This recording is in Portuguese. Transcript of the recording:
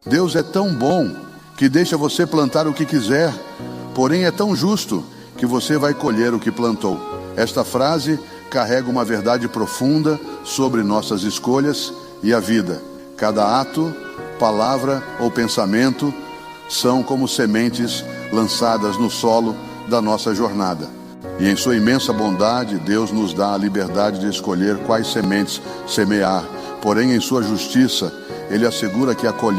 Deus é tão bom que deixa você plantar o que quiser, porém é tão justo que você vai colher o que plantou. Esta frase carrega uma verdade profunda sobre nossas escolhas e a vida. Cada ato, palavra ou pensamento são como sementes lançadas no solo da nossa jornada. E em sua imensa bondade, Deus nos dá a liberdade de escolher quais sementes semear. Porém, em sua justiça, Ele assegura que a colheita